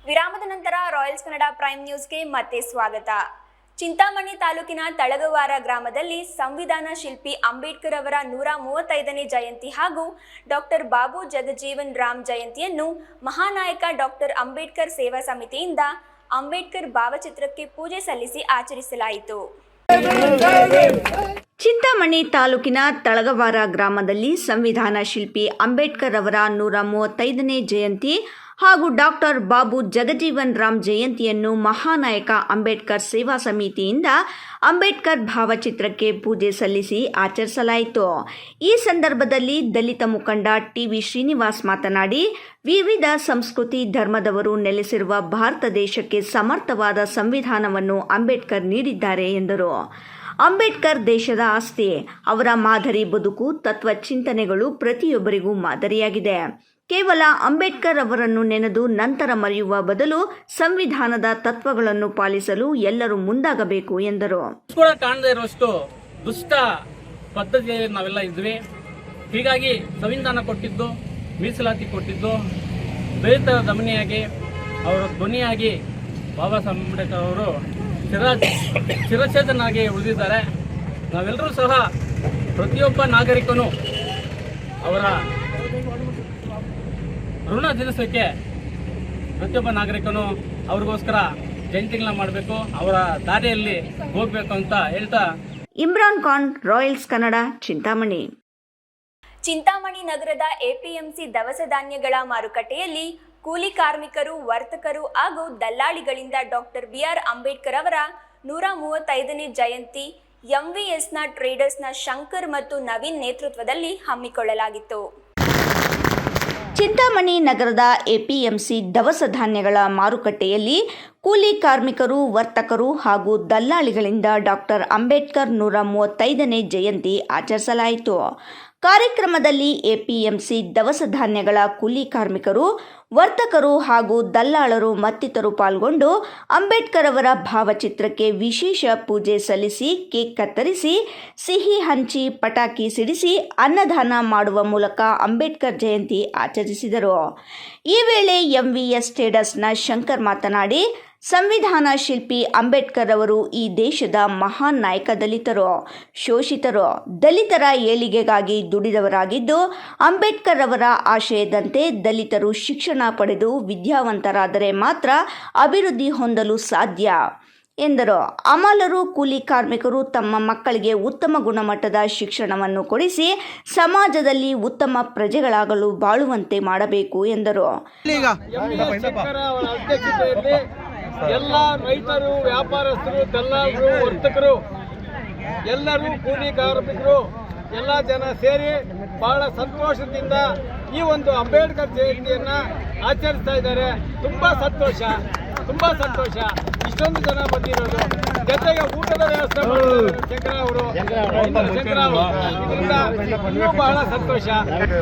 ವಿರಾಮದ ನಂತರ ರಾಯಲ್ಸ್ ಕನ್ನಡ ಪ್ರೈಮ್ ನ್ಯೂಸ್ಗೆ ಮತ್ತೆ ಸ್ವಾಗತ. ಚಿಂತಾಮಣಿ ತಾಲೂಕಿನ ತಳಗವಾರ ಗ್ರಾಮದಲ್ಲಿ ಸಂವಿಧಾನ ಶಿಲ್ಪಿ ಅಂಬೇಡ್ಕರ್ ಅವರ 135ನೇ ಜಯಂತಿ ಹಾಗೂ ಡಾಕ್ಟರ್ ಬಾಬು ಜಗಜೀವನ್ ರಾಮ್ ಜಯಂತಿಯನ್ನು ಮಹಾನಾಯಕ ಡಾಕ್ಟರ್ ಅಂಬೇಡ್ಕರ್ ಸೇವಾ ಸಮಿತಿಯಿಂದ ಅಂಬೇಡ್ಕರ್ ಭಾವಚಿತ್ರಕ್ಕೆ ಪೂಜೆ ಸಲ್ಲಿಸಿ ಆಚರಿಸಲಾಯಿತು. ಚಿಂತಾಮಣಿ ತಾಲೂಕಿನ ತಳಗವಾರ ಗ್ರಾಮದಲ್ಲಿ ಸಂವಿಧಾನ ಶಿಲ್ಪಿ ಅಂಬೇಡ್ಕರ್ ಅವರ 135ನೇ ಜಯಂತಿ ಹಾಗೂ ಡಾಕ್ಟರ್ ಬಾಬು ಜಗಜೀವನ್ ರಾಮ್ ಜಯಂತಿಯನ್ನು ಮಹಾನಾಯಕ ಅಂಬೇಡ್ಕರ್ ಸೇವಾ ಸಮಿತಿಯಿಂದ ಅಂಬೇಡ್ಕರ್ ಭಾವಚಿತ್ರಕ್ಕೆ ಪೂಜೆ ಸಲ್ಲಿಸಿ ಆಚರಿಸಲಾಯಿತು. ಈ ಸಂದರ್ಭದಲ್ಲಿ ದಲಿತ ಮುಖಂಡ ಟಿವಿ ಶ್ರೀನಿವಾಸ್ ಮಾತನಾಡಿ, ವಿವಿಧ ಸಂಸ್ಕೃತಿ ಧರ್ಮದವರು ನೆಲೆಸಿರುವ ಭಾರತ ದೇಶಕ್ಕೆ ಸಮರ್ಥವಾದ ಸಂವಿಧಾನವನ್ನು ಅಂಬೇಡ್ಕರ್ ನೀಡಿದ್ದಾರೆ ಎಂದರು. ಅಂಬೇಡ್ಕರ್ ದೇಶದ ಆಸ್ತಿ. ಅವರ ಮಾದರಿ ಬದುಕು, ತತ್ವ ಚಿಂತನೆಗಳು ಪ್ರತಿಯೊಬ್ಬರಿಗೂ ಮಾದರಿಯಾಗಿದೆ. ಕೇವಲ ಅಂಬೇಡ್ಕರ್ ಅವರನ್ನು ನೆನೆದು ನಂತರ ಮರೆಯುವ ಬದಲು ಸಂವಿಧಾನದ ತತ್ವಗಳನ್ನು ಪಾಲಿಸಲು ಎಲ್ಲರೂ ಮುಂದಾಗಬೇಕು ಎಂದರು. ಕೂಡ ಕಾಣದೇ ಇರುವಷ್ಟು ದುಷ್ಟ ಪದ್ಧತಿಯಲ್ಲಿ ನಾವೆಲ್ಲ ಇದ್ವಿ. ಹೀಗಾಗಿ ಸಂವಿಧಾನ ಕೊಟ್ಟಿದ್ದು, ಮೀಸಲಾತಿ ಕೊಟ್ಟಿದ್ದು, ದಲಿತರ ದಮನಿಯಾಗಿ ಅವರ ಧ್ವನಿಯಾಗಿ ಬಾಬಾ ಸಾಹೇಬ್ ಅಂಬೇಡ್ಕರ್ ಅವರು ಚಿರಚೇತನಾಗಿ ಉಳಿದಿದ್ದಾರೆ. ನಾವೆಲ್ಲರೂ ಸಹ ಪ್ರತಿಯೊಬ್ಬ ನಾಗರಿಕನು ಅವರ ಋಣ ತೀರಿಸಲಿಕ್ಕೆ ಪ್ರತಿಯೊಬ್ಬ ನಾಗರಿಕನು ಅವ್ರಿಗೋಸ್ಕರ ಜಯಂತಿಗಳನ್ನ ಮಾಡಬೇಕು, ಅವರ ದಾರಿಯಲ್ಲಿ ಹೋಗಬೇಕು ಅಂತ ಹೇಳ್ತಾ ಇಮ್ರಾನ್ ಖಾನ್, ರಾಯಲ್ಸ್ ಕನ್ನಡ, ಚಿಂತಾಮಣಿ. ಚಿಂತಾಮಣಿ ನಗರದ ಎಪಿಎಂಸಿ ದವಸ ಧಾನ್ಯಗಳ ಮಾರುಕಟ್ಟೆಯಲ್ಲಿ ಕೂಲಿ ಕಾರ್ಮಿಕರು, ವರ್ತಕರು ಹಾಗೂ ದಲ್ಲಾಳಿಗಳಿಂದ ಡಾಕ್ಟರ್ ಬಿಆರ್ ಅಂಬೇಡ್ಕರ್ ಅವರ 135ನೇ ಜಯಂತಿ ಎಂವಿಎಸ್ನ ಟ್ರೇಡರ್ಸ್ನ ಶಂಕರ್ ಮತ್ತು ನವೀನ್ ನೇತೃತ್ವದಲ್ಲಿ ಹಮ್ಮಿಕೊಳ್ಳಲಾಗಿತ್ತು. ಚಿಂತಾಮಣಿ ನಗರದ ಎಪಿಎಂಸಿ ದವಸ ಧಾನ್ಯಗಳ ಮಾರುಕಟ್ಟೆಯಲ್ಲಿ ಕೂಲಿ ಕಾರ್ಮಿಕರು, ವರ್ತಕರು ಹಾಗೂ ದಲ್ಲಾಳಿಗಳಿಂದ ಡಾಕ್ಟರ್ ಅಂಬೇಡ್ಕರ್ 135ನೇ ಜಯಂತಿ ಆಚರಿಸಲಾಯಿತು. ಕಾರ್ಯಕ್ರಮದಲ್ಲಿ ಎಪಿಎಂಸಿ ದವಸ ಧಾನ್ಯಗಳ ಕೂಲಿ ಕಾರ್ಮಿಕರು, ವರ್ತಕರು ಹಾಗೂ ದಲ್ಲಾಳರು ಮತ್ತಿತರರು ಪಾಲ್ಗೊಂಡು ಅಂಬೇಡ್ಕರ್ ಅವರ ಭಾವಚಿತ್ರಕ್ಕೆ ವಿಶೇಷ ಪೂಜೆ ಸಲ್ಲಿಸಿ, ಕೇಕ್ ಕತ್ತರಿಸಿ, ಸಿಹಿ ಹಂಚಿ, ಪಟಾಕಿ ಸಿಡಿಸಿ ಅನ್ನದಾನ ಮಾಡುವ ಮೂಲಕ ಅಂಬೇಡ್ಕರ್ ಜಯಂತಿ ಆಚರಿಸಿದರು. ಈ ವೇಳೆ ಎಂವಿಎಸ್ ಟ್ರೇಡರ್ಸ್ನ ಶಂಕರ್ ಮಾತನಾಡಿ, ಸಂವಿಧಾನ ಶಿಲ್ಪಿ ಅಂಬೇಡ್ಕರ್ ಅವರು ಈ ದೇಶದ ಮಹಾನ್ ನಾಯಕ. ದಲಿತರು, ಶೋಷಿತರು, ದಲಿತರ ಏಳಿಗೆಗಾಗಿ ದುಡಿದವರಾಗಿದ್ದು, ಅಂಬೇಡ್ಕರ್ ಅವರ ಆಶಯದಂತೆ ದಲಿತರು ಶಿಕ್ಷಣ ಪಡೆದು ವಿದ್ಯಾವಂತರಾದರೆ ಮಾತ್ರ ಅಭಿವೃದ್ಧಿ ಹೊಂದಲು ಸಾಧ್ಯ ಎಂದರು. ಅಮಲರು, ಕೂಲಿ ಕಾರ್ಮಿಕರು ತಮ್ಮ ಮಕ್ಕಳಿಗೆ ಉತ್ತಮ ಗುಣಮಟ್ಟದ ಶಿಕ್ಷಣವನ್ನು ಕೊಡಿಸಿ ಸಮಾಜದಲ್ಲಿ ಉತ್ತಮ ಪ್ರಜೆಗಳಾಗಲು ಬಾಳುವಂತೆ ಮಾಡಬೇಕು ಎಂದರು. ಎಲ್ಲ ರೈತರು, ವ್ಯಾಪಾರಸ್ಥರು, ದಲ್ಲಾಳರು, ವರ್ತಕರು, ಎಲ್ಲರೂ ಕೂಲಿ ಕಾರ್ಮಿಕರು ಎಲ್ಲ ಜನ ಸೇರಿ ಬಹಳ ಸಂತೋಷದಿಂದ ಈ ಒಂದು ಅಂಬೇಡ್ಕರ್ ಜಯಂತಿಯನ್ನು ಆಚರಿಸ್ತಾ ಇದ್ದಾರೆ. ತುಂಬ ಸಂತೋಷ. ಇಷ್ಟೊಂದು ಜನ ಬಂದಿರೋದು, ಜೊತೆಗೆ ಊಟದ ವ್ಯವಸ್ಥೆ ಶಂಕರ ಅವರು ಇದರಿಂದ ಇನ್ನೂ ಬಹಳ ಸಂತೋಷ.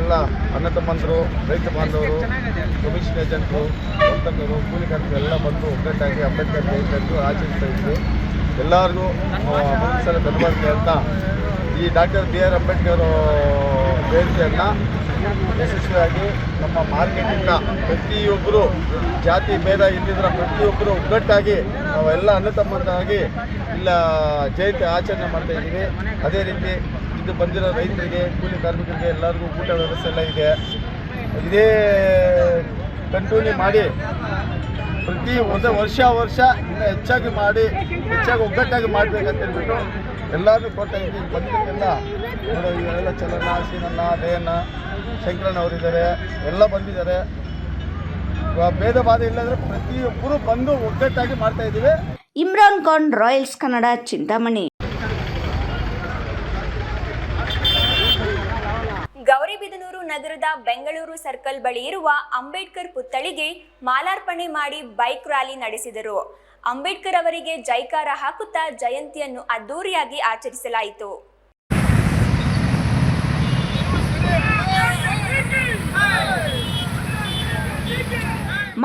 ಎಲ್ಲ ಅಣ್ಣ ತಮ್ಮಂದರು, ರೈತ ಬಾಂಧವರು, ಕಮಿಷನ್ ಏಜೆಂಟರು, ವರ್ತಕರು, ಕೂಲಿ ಕಾರ್ಮಿಕರು ಎಲ್ಲ ಬಂದು ಒಗ್ಗಟ್ಟಾಗಿ ಅಂಬೇಡ್ಕರ್ ಜಯಂತಿ ಆಚರಿಸ್ತಾ ಇದ್ವಿ. ಎಲ್ಲರಿಗೂ ಮನಸ್ಸಲ್ಲಿ ಧನ್ಯವಾದ ಹೇಳ್ತಾ ಈ ಡಾಕ್ಟರ್ BR ಅಂಬೇಡ್ಕರ್ ಜಯಂತಿಯನ್ನು ಯಶಸ್ವಿಯಾಗಿ ನಮ್ಮ ಮಾರ್ಕೆಟಿಂದ ಪ್ರತಿಯೊಬ್ಬರು ಜಾತಿ ಭೇದ ಇದ್ದಿದ್ರೆ ಪ್ರತಿಯೊಬ್ಬರು ಒಗ್ಗಟ್ಟಾಗಿ ನಾವೆಲ್ಲ ಅಣ್ಣ ತಮ್ಮಂತಾಗಿ ಇಲ್ಲ ಜಯಂತಿ ಆಚರಣೆ ಮಾಡ್ತಾ ಇದ್ದೀವಿ. ಅದೇ ರೀತಿ ಇದು ಬಂದಿರೋ ರೈತರಿಗೆ, ಕೂಲಿ ಕಾರ್ಮಿಕರಿಗೆ ಎಲ್ಲರಿಗೂ ಊಟ ವ್ಯವಸ್ಥೆ ಎಲ್ಲ ಇದೆ. ಇದೇ ಕಂಟಿನ್ಯೂ ಮಾಡಿ ಪ್ರತಿ ವರ್ಷ ಇನ್ನೂ ಹೆಚ್ಚಾಗಿ ಒಗ್ಗಟ್ಟಾಗಿ ಮಾಡಬೇಕಂತ ಹೇಳ್ಬಿಟ್ಟು ಎಲ್ಲರೂ ಕೊಡ್ತಾ ಇದ್ದೀವಿ. ಬಂದಿದ್ದಕ್ಕೆಲ್ಲ ನೋಡೋ ಇವೆಲ್ಲ ಚಲನ, ಸೀನಣ್ಣ, ದಯಣ್ಣ, ಶಂಕರಣ್ಣ ಅವರಿದ್ದಾರೆ, ಎಲ್ಲ ಬಂದಿದ್ದಾರೆ. ಭೇದ ಬಾಧ ಇಲ್ಲದ್ರೆ ಪ್ರತಿಯೊಬ್ಬರು ಬಂದು ಒಗ್ಗಟ್ಟಾಗಿ ಮಾಡ್ತಾ ಇದ್ದೀವಿ. ಇಮ್ರಾನ್ ಖಾನ್, ರಾಯಲ್ಸ್ ಕನ್ನಡ, ಚಿಂತಾಮಣಿ. ಗೌರಿಬಿದನೂರು ನಗರದ ಬೆಂಗಳೂರು ಸರ್ಕಲ್ ಬಳಿ ಇರುವ ಅಂಬೇಡ್ಕರ್ ಪುತ್ಥಳಿಗೆ ಮಾಲಾರ್ಪಣೆ ಮಾಡಿ ಬೈಕ್ ರ್ಯಾಲಿ ನಡೆಸಿದರು. ಅಂಬೇಡ್ಕರ್ ಅವರಿಗೆ ಜೈಕಾರ ಹಾಕುತ್ತಾ ಜಯಂತಿಯನ್ನು ಅದ್ದೂರಿಯಾಗಿ ಆಚರಿಸಲಾಯಿತು.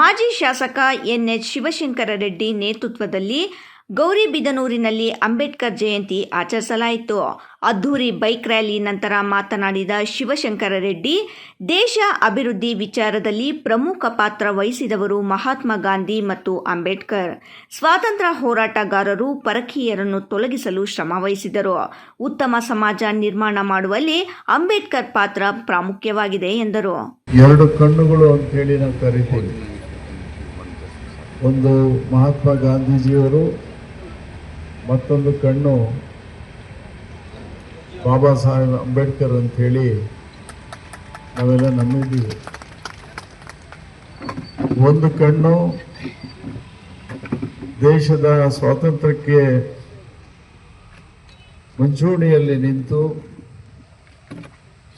ಮಾಜಿ ಶಾಸಕ NH ಶಿವಶಂಕರ ರೆಡ್ಡಿ ನೇತೃತ್ವದಲ್ಲಿ ಗೌರಿಬಿದನೂರಿನಲ್ಲಿ ಅಂಬೇಡ್ಕರ್ ಜಯಂತಿ ಆಚರಿಸಲಾಯಿತು. ಅದ್ದೂರಿ ಬೈಕ್ ರ್ಯಾಲಿ ನಂತರ ಮಾತನಾಡಿದ ಶಿವಶಂಕರ ರೆಡ್ಡಿ, ದೇಶ ಅಭಿವೃದ್ಧಿ ವಿಚಾರದಲ್ಲಿ ಪ್ರಮುಖ ಪಾತ್ರ ವಹಿಸಿದವರು ಮಹಾತ್ಮ ಗಾಂಧಿ ಮತ್ತು ಅಂಬೇಡ್ಕರ್. ಸ್ವಾತಂತ್ರ್ಯ ಹೋರಾಟಗಾರರು ಪರಕೀಯರನ್ನು ತೊಲಗಿಸಲು ಶ್ರಮವಹಿಸಿದರು. ಉತ್ತಮ ಸಮಾಜ ನಿರ್ಮಾಣ ಮಾಡುವಲ್ಲಿ ಅಂಬೇಡ್ಕರ್ ಪಾತ್ರ ಪ್ರಾಮುಖ್ಯವಾಗಿದೆ ಎಂದರು. ಎರಡು ಕಣ್ಣುಗಳು ಅಂತ ಹೇಳಿ ನಾವು ಕರಿತೀವಿ. ಒಂದು ಮಹಾತ್ಮ ಗಾಂಧೀಜಿಯವರು, ಮತ್ತೊಂದು ಕಣ್ಣು ಬಾಬಾ ಸಾಹೇಬ್ ಅಂಬೇಡ್ಕರ್ ಅಂಥೇಳಿ ನಾವೆಲ್ಲ ನಂಬಿದ್ದೀವಿ. ಒಂದು ಕಣ್ಣು ದೇಶದ ಸ್ವಾತಂತ್ರ್ಯಕ್ಕೆ ಮುಂಚೂಣಿಯಲ್ಲಿ ನಿಂತು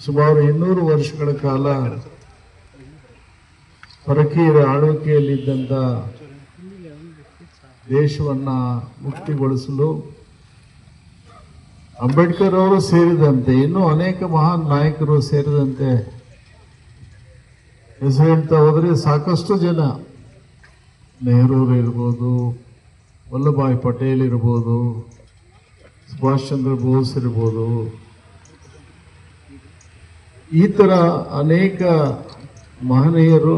ಸುಮಾರು 200 ವರ್ಷಗಳ ಕಾಲ ಪರಕೀಯರ ಆಳ್ವಿಕೆಯಲ್ಲಿದ್ದಂಥ ದೇಶವನ್ನು ಮುಕ್ತಿಗೊಳಿಸಲು ಅಂಬೇಡ್ಕರ್ ಅವರು ಸೇರಿದಂತೆ ಇನ್ನೂ ಅನೇಕ ಮಹಾನ್ ನಾಯಕರು ಸೇರಿದಂತೆ ಹೆಸರು ಹೇಳ್ತಾ ಹೋದರೆ ಸಾಕಷ್ಟು ಜನ, ನೆಹರು ಇರ್ಬೋದು, ವಲ್ಲಭಾಯ್ ಪಟೇಲ್ ಇರ್ಬೋದು, ಸುಭಾಷ್ ಚಂದ್ರ ಬೋಸ್ ಇರ್ಬೋದು, ಈ ಥರ ಅನೇಕ ಮಹನೀಯರು,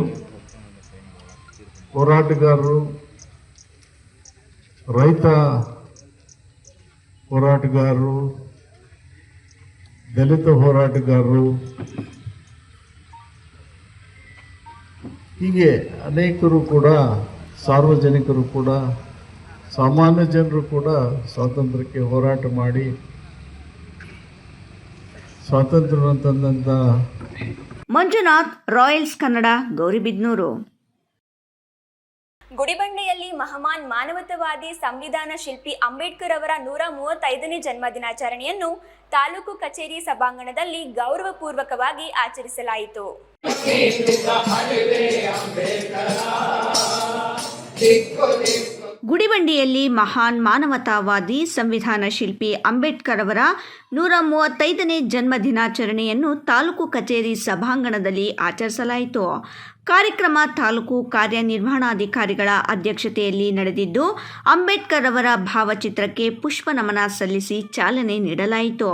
ಹೋರಾಟಗಾರರು, ರೈತ ಹೋರಾಟಗಾರರು, ದಲಿತ ಹೋರಾಟಗಾರರು, ಹೀಗೆ ಅನೇಕರು ಕೂಡ, ಸಾರ್ವಜನಿಕರು ಕೂಡ, ಸಾಮಾನ್ಯ ಜನರು ಕೂಡ ಸ್ವಾತಂತ್ರ್ಯಕ್ಕೆ ಹೋರಾಟ ಮಾಡಿ ಸ್ವಾತಂತ್ರ್ಯವನ್ನು ತಂದಂಥ ಮಂಜುನಾಥ್, ರಾಯಲ್ಸ್ ಕನ್ನಡ, ಗೌರಿಬಿದನೂರು. ಗುಡಿಬಂಡೆಯಲ್ಲಿ ಮಹಾನ್ ಮಾನವತಾವಾದಿ ಸಂವಿಧಾನ ಶಿಲ್ಪಿ ಅಂಬೇಡ್ಕರ್ ಅವರ 135ನೇ ಜನ್ಮದಿನಾಚರಣೆಯನ್ನು ತಾಲೂಕು ಕಚೇರಿ ಸಭಾಂಗಣದಲ್ಲಿ ಗೌರವಪೂರ್ವಕವಾಗಿ ಆಚರಿಸಲಾಯಿತು. ಗುಡಿಬಂಡೆಯಲ್ಲಿ ಮಹಾನ್ ಮಾನವತಾವಾದಿ ಸಂವಿಧಾನ ಶಿಲ್ಪಿ ಅಂಬೇಡ್ಕರ್ ಅವರ 135ನೇ ಜನ್ಮದಿನಾಚರಣೆಯನ್ನು ತಾಲೂಕು ಕಚೇರಿ ಸಭಾಂಗಣದಲ್ಲಿ ಆಚರಿಸಲಾಯಿತು. ಕಾರ್ಯಕ್ರಮ ತಾಲೂಕು ಕಾರ್ಯನಿರ್ವಹಣಾಧಿಕಾರಿಗಳ ಅಧ್ಯಕ್ಷತೆಯಲ್ಲಿ ನಡೆದಿದ್ದು, ಅಂಬೇಡ್ಕರ್ ಅವರ ಭಾವಚಿತ್ರಕ್ಕೆ ಪುಷ್ಪ ನಮನ ಸಲ್ಲಿಸಿ ಚಾಲನೆ ನೀಡಲಾಯಿತು.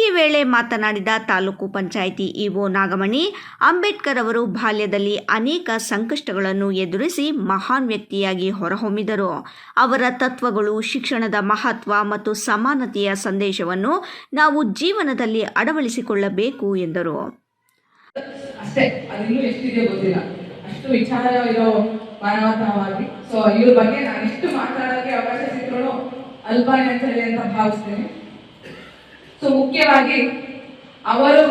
ಈ ವೇಳೆ ಮಾತನಾಡಿದ ತಾಲೂಕು ಪಂಚಾಯಿತಿ ಇಒ ನಾಗಮಣಿ, ಅಂಬೇಡ್ಕರ್ ಅವರು ಬಾಲ್ಯದಲ್ಲಿ ಅನೇಕ ಸಂಕಷ್ಟಗಳನ್ನು ಎದುರಿಸಿ ಮಹಾನ್ ವ್ಯಕ್ತಿಯಾಗಿ ಹೊರಹೊಮ್ಮಿದರು. ಅವರ ತತ್ವಗಳು, ಶಿಕ್ಷಣದ ಮಹತ್ವ ಮತ್ತು ಸಮಾನತೆಯ ಸಂದೇಶವನ್ನು ನಾವು ಜೀವನದಲ್ಲಿ ಅಳವಡಿಸಿಕೊಳ್ಳಬೇಕು ಎಂದರು. ಅಷ್ಟೇ, ಅದಿನ್ನೂ ಎಷ್ಟಿದೆ ಗೊತ್ತಿಲ್ಲ, ಅಷ್ಟು ವಿಚಾರ ಇರೋ ಮಾನವತಾವಾದಿ. ಸೊ ಇವ್ರ ಬಗ್ಗೆ ನಾನು ಇಷ್ಟು ಮಾತಾಡೋಕ್ಕೆ ಅವಕಾಶ ಸಿಕ್ಕರು ಅಲ್ಪಾನೆ ಅಂತ ಹೇಳಿ ಅಂತ ಭಾವಿಸ್ತೇನೆ. ಸೊ ಮುಖ್ಯವಾಗಿ ಅವರು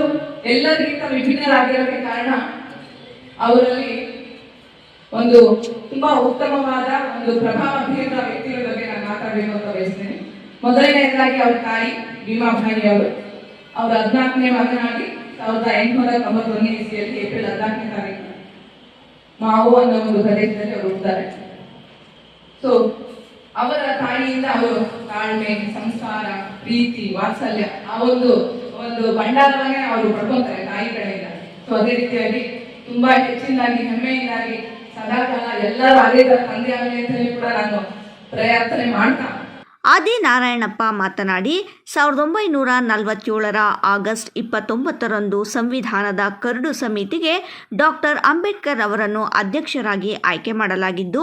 ಎಲ್ಲರಿಗಿಂತ ವಿಭಿನ್ನರಾಗಿರೋಕ್ಕೆ ಕಾರಣ ಅವರಲ್ಲಿ ಒಂದು ತುಂಬಾ ಉತ್ತಮವಾದ ಒಂದು ಪ್ರಭಾವ ಬೀರಿದ ವ್ಯಕ್ತಿಗಳ ಬಗ್ಗೆ ನಾನು ಮಾತಾಡಬೇಕು ಅಂತ ಬಯಸ್ತೇನೆ. ಮೊದಲನೇದಾಗಿ ಅವರ ತಾಯಿ ಭೀಮಾಬಾಯಿ ಅವರು, ಅವರ 14ನೇ ಮಗನಾಗಿ 1891 ಇಸವಿಯಲ್ಲಿ ಏಪ್ರಿಲ್ 14ನೇ ತಾರೀಕು ಮಾವು ಅನ್ನೋ ಒಂದು ಪ್ರದೇಶದಲ್ಲಿ ಅವರು ಹುಡ್ತಾರೆ. ಸೊ ಅವರ ತಾಯಿಯಿಂದ ಅವರು ತಾಳ್ಮೆ, ಸಂಸ್ಕಾರ, ಪ್ರೀತಿ, ವಾತ್ಸಲ್ಯ ಆ ಒಂದು ಭಂಡಾರವನ್ನೇ ಅವರು ಪಡ್ಕೊಂತಾರೆ ತಾಯಿ ಕಡೆಯಿಂದ. ಸೊ ಅದೇ ರೀತಿಯಾಗಿ ತುಂಬಾ ಹೆಚ್ಚಿನದಾಗಿ ಹೆಮ್ಮೆಯಿಂದಾಗಿ ಸದಾಕಾಲ ಎಲ್ಲರೂ ಅದೇ ತರ ತಂದೆ ಆಗಲಿ ಅಂತಲೇ ಕೂಡ ನಾನು ಪ್ರಯತ್ನ ಮಾಡ್ತಾ ಆದಿನಾರಾಯಣಪ್ಪ ಮಾತನಾಡಿ 1947 ಆಗಸ್ಟ್ 29ರಂದು ಸಂವಿಧಾನದ ಕರಡು ಸಮಿತಿಗೆ ಡಾಕ್ಟರ್ ಅಂಬೇಡ್ಕರ್ ಅವರನ್ನು ಅಧ್ಯಕ್ಷರಾಗಿ ಆಯ್ಕೆ ಮಾಡಲಾಗಿದ್ದು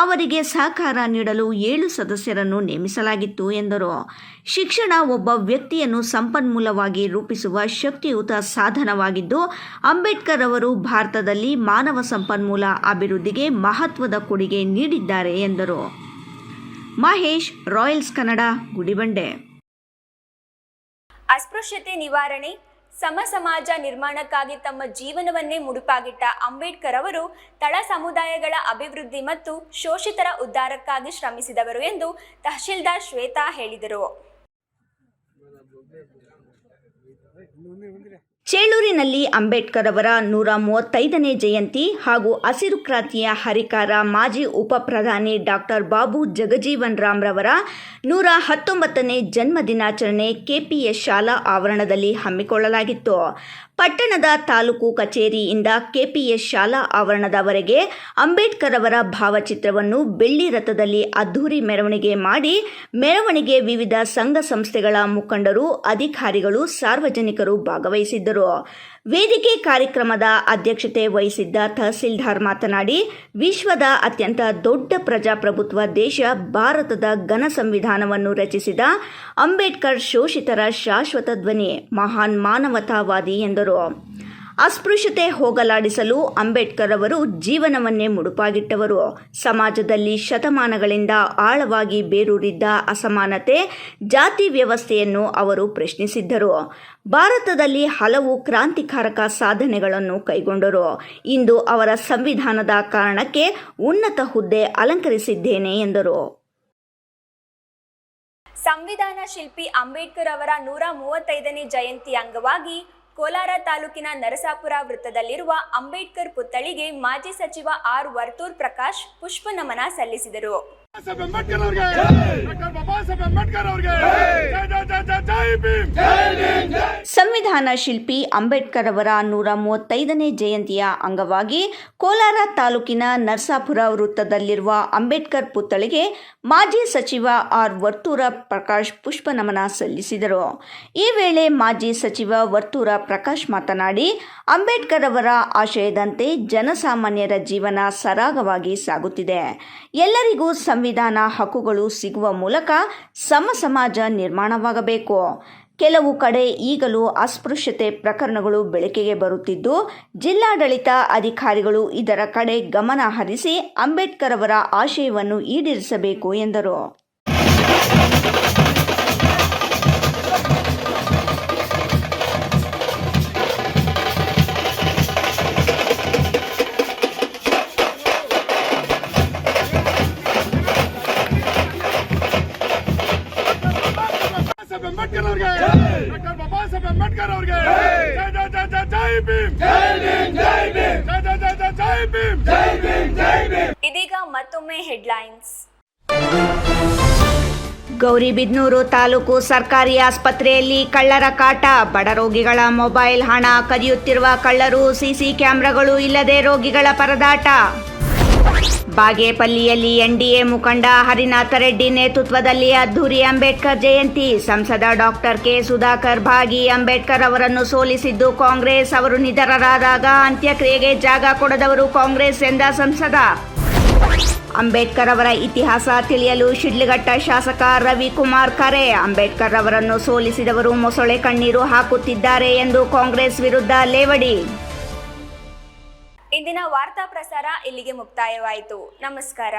ಅವರಿಗೆ ಸಹಕಾರ ನೀಡಲು 7 ಸದಸ್ಯರನ್ನು ನೇಮಿಸಲಾಗಿತ್ತು ಎಂದರು. ಶಿಕ್ಷಣ ಒಬ್ಬ ವ್ಯಕ್ತಿಯನ್ನು ಸಂಪನ್ಮೂಲವಾಗಿ ರೂಪಿಸುವ ಶಕ್ತಿಯುತ ಸಾಧನವಾಗಿದ್ದು ಅಂಬೇಡ್ಕರ್ ಅವರು ಭಾರತದಲ್ಲಿ ಮಾನವ ಸಂಪನ್ಮೂಲ ಅಭಿವೃದ್ಧಿಗೆ ಮಹತ್ವದ ಕೊಡುಗೆ ನೀಡಿದ್ದಾರೆ ಎಂದರು. ಮಹೇಶ್, ರಾಯಲ್ಸ್ ಕನ್ನಡ, ಗುಡಿಬಂಡೆ. ಅಸ್ಪೃಶ್ಯತೆ ನಿವಾರಣೆ, ಸಮ ಸಮಾಜ ನಿರ್ಮಾಣಕ್ಕಾಗಿ ತಮ್ಮ ಜೀವನವನ್ನೇ ಮುಡುಪಾಗಿಟ್ಟ ಅಂಬೇಡ್ಕರ್ ಅವರು ತಳ ಸಮುದಾಯಗಳ ಅಭಿವೃದ್ಧಿ ಮತ್ತು ಶೋಷಿತರ ಉದ್ಧಾರಕ್ಕಾಗಿ ಶ್ರಮಿಸಿದವರು ಎಂದು ತಹಶೀಲ್ದಾರ್ ಶ್ವೇತಾ ಹೇಳಿದರು. ಚೇಳೂರಿನಲ್ಲಿ ಅಂಬೇಡ್ಕರ್ ಅವರ 135ನೇ ಜಯಂತಿ ಹಾಗೂ ಹಸಿರು ಕ್ರಾಂತಿಯ ಹರಿಕಾರ ಮಾಜಿ ಉಪ ಪ್ರಧಾನಿ ಡಾಕ್ಟರ್ ಬಾಬು ಜಗಜೀವನ್ ರಾಮ್ ರವರ 119ನೇ ಜನ್ಮ ದಿನಾಚರಣೆ ಕೆಪಿಎಸ್ ಶಾಲಾ ಆವರಣದಲ್ಲಿ ಹಮ್ಮಿಕೊಳ್ಳಲಾಗಿತ್ತು. ಪಟ್ಟಣದ ತಾಲೂಕು ಕಚೇರಿಯಿಂದ ಕೆಪಿಎಸ್ ಶಾಲಾ ಆವರಣದವರೆಗೆ ಅಂಬೇಡ್ಕರ್ ಅವರ ಭಾವಚಿತ್ರವನ್ನು ಬೆಳ್ಳಿ ರಥದಲ್ಲಿ ಅದ್ಧೂರಿ ಮೆರವಣಿಗೆ ಮಾಡಿ ಮೆರವಣಿಗೆ ವಿವಿಧ ಸಂಘ ಸಂಸ್ಥೆಗಳ ಮುಖಂಡರು, ಅಧಿಕಾರಿಗಳು, ಸಾರ್ವಜನಿಕರು ಭಾಗವಹಿಸಿದ್ದರು. ವೇದಿಕೆ ಕಾರ್ಯಕ್ರಮದ ಅಧ್ಯಕ್ಷತೆ ವಹಿಸಿದ್ದ ತಹಸೀಲ್ದಾರ್ ಮಾತನಾಡಿ, ವಿಶ್ವದ ಅತ್ಯಂತ ದೊಡ್ಡ ಪ್ರಜಾಪ್ರಭುತ್ವ ದೇಶ ಭಾರತದ ಘನ ಸಂವಿಧಾನವನ್ನು ರಚಿಸಿದ ಅಂಬೇಡ್ಕರ್ ಶೋಷಿತರ ಶಾಶ್ವತ ಧ್ವನಿ, ಮಹಾನ್ ಮಾನವತಾವಾದಿ ಎಂದರು. ಅಸ್ಪೃಶ್ಯತೆ ಹೋಗಲಾಡಿಸಲು ಅಂಬೇಡ್ಕರ್ ಅವರು ಜೀವನವನ್ನೇ ಮುಡುಪಾಗಿಟ್ಟವರು. ಸಮಾಜದಲ್ಲಿ ಶತಮಾನಗಳಿಂದ ಆಳವಾಗಿ ಬೇರೂರಿದ್ದ ಅಸಮಾನತೆ, ಜಾತಿ ವ್ಯವಸ್ಥೆಯನ್ನು ಅವರು ಪ್ರಶ್ನಿಸಿದ್ದರು. ಭಾರತದಲ್ಲಿ ಹಲವು ಕ್ರಾಂತಿಕಾರಕ ಸಾಧನೆಗಳನ್ನು ಕೈಗೊಂಡರು. ಇಂದು ಅವರ ಸಂವಿಧಾನದ ಕಾರಣಕ್ಕೆ ಉನ್ನತ ಹುದ್ದೆ ಅಲಂಕರಿಸಿದ್ದೇನೆ ಎಂದರು. ಸಂವಿಧಾನ ಶಿಲ್ಪಿ ಅಂಬೇಡ್ಕರ್ ಅವರ 135ನೇ ಜಯಂತಿ ಅಂಗವಾಗಿ ಕೋಲಾರ ತಾಲೂಕಿನ ನರಸಾಪುರ ವೃತ್ತದಲ್ಲಿರುವ ಅಂಬೇಡ್ಕರ್ ಪುತ್ಥಳಿಗೆ ಮಾಜಿ ಸಚಿವ ಆರ್ ವರ್ತೂರ್ ಪ್ರಕಾಶ್ ಪುಷ್ಪ ನಮನ ಸಲ್ಲಿಸಿದರು. ಸಂವಿಧಾನ ಶಿಲ್ಪಿ ಅಂಬೇಡ್ಕರ್ ಅವರ 135ನೇ ಜಯಂತಿಯ ಅಂಗವಾಗಿ ಕೋಲಾರ ತಾಲೂಕಿನ ನರಸಾಪುರ ವೃತ್ತದಲ್ಲಿರುವ ಅಂಬೇಡ್ಕರ್ ಪುತ್ಥಳಿಗೆ ಮಾಜಿ ಸಚಿವ ಆರ್ ವರ್ತೂರ ಪ್ರಕಾಶ್ ಪುಷ್ಪ ನಮನ ಸಲ್ಲಿಸಿದರು. ಈ ವೇಳೆ ಮಾಜಿ ಸಚಿವ ವರ್ತೂರ ಪ್ರಕಾಶ್ ಮಾತನಾಡಿ, ಅಂಬೇಡ್ಕರ್ ಅವರ ಆಶಯದಂತೆ ಜನಸಾಮಾನ್ಯರ ಜೀವನ ಸರಾಗವಾಗಿ ಸಾಗುತ್ತಿದೆ. ಎಲ್ಲರಿಗೂ ಸಂವಿಧಾನ ಹಕ್ಕುಗಳು ಸಿಗುವ ಮೂಲಕ ಸಮ ಸಮಾಜ ನಿರ್ಮಾಣವಾಗಬೇಕು. ಕೆಲವು ಕಡೆ ಈಗಲೂ ಅಸ್ಪೃಶ್ಯತೆ ಪ್ರಕರಣಗಳು ಬೆಳಕಿಗೆ ಬರುತ್ತಿದ್ದು, ಜಿಲ್ಲಾಡಳಿತ ಅಧಿಕಾರಿಗಳು ಇದರ ಕಡೆ ಗಮನ ಹರಿಸಿ ಅಂಬೇಡ್ಕರ್ ಅವರ ಆಶಯವನ್ನು ಈಡೇರಿಸಬೇಕು ಎಂದರು. ಇದೀಗ ಮತ್ತೊಮ್ಮೆ ಹೆಡ್ಲೈನ್ಸ್. ಗೌರಿಬಿದನೂರು ತಾಲೂಕು ಸರ್ಕಾರಿ ಆಸ್ಪತ್ರೆಯಲ್ಲಿ ಕಳ್ಳರ ಕಾಟ, ಬಡ ರೋಗಿಗಳ ಮೊಬೈಲ್, ಹಣ ಕದಿಯುತ್ತಿರುವ ಕಳ್ಳರು, ಸಿಸಿ ಕ್ಯಾಮೆರಾಗಳು ಇಲ್ಲದೆ ರೋಗಿಗಳ ಪರದಾಟ. ಬಾಗೇಪಲ್ಲಿಯಲ್ಲಿ ಎನ್ಡಿಎ ಮುಖಂಡ ಹರಿನಾಥ ರೆಡ್ಡಿ ನೇತೃತ್ವದಲ್ಲಿ ಅದ್ಧೂರಿ ಅಂಬೇಡ್ಕರ್ ಜಯಂತಿ. ಸಂಸದ ಡಾಕ್ಟರ್ ಕೆ ಸುಧಾಕರ್ ಭಾಗಿ. ಅಂಬೇಡ್ಕರ್ ಅವರನ್ನು ಸೋಲಿಸಿದ್ದು ಕಾಂಗ್ರೆಸ್. ಅವರು ನಿಧನರಾದಾಗ ಅಂತ್ಯಕ್ರಿಯೆಗೆ ಜಾಗ ಕೊಡದವರು ಕಾಂಗ್ರೆಸ್ ಎಂದ ಸಂಸದ. ಅಂಬೇಡ್ಕರ್ ಅವರ ಇತಿಹಾಸ ತಿಳಿಯಲು ಶಿಡ್ಲಘಟ್ಟ ಶಾಸಕ ರವಿಕುಮಾರ್ ಕರೆ. ಅಂಬೇಡ್ಕರ್ ಅವರನ್ನು ಸೋಲಿಸಿದವರು ಮೊಸಳೆ ಕಣ್ಣೀರು ಹಾಕುತ್ತಿದ್ದಾರೆ ಎಂದು ಕಾಂಗ್ರೆಸ್ ವಿರುದ್ಧ ಲೇವಡಿ. ಇಂದಿನ ವಾರ್ತಾ ಪ್ರಸಾರ ಇಲ್ಲಿಗೆ ಮುಕ್ತಾಯವಾಯಿತು. ನಮಸ್ಕಾರ.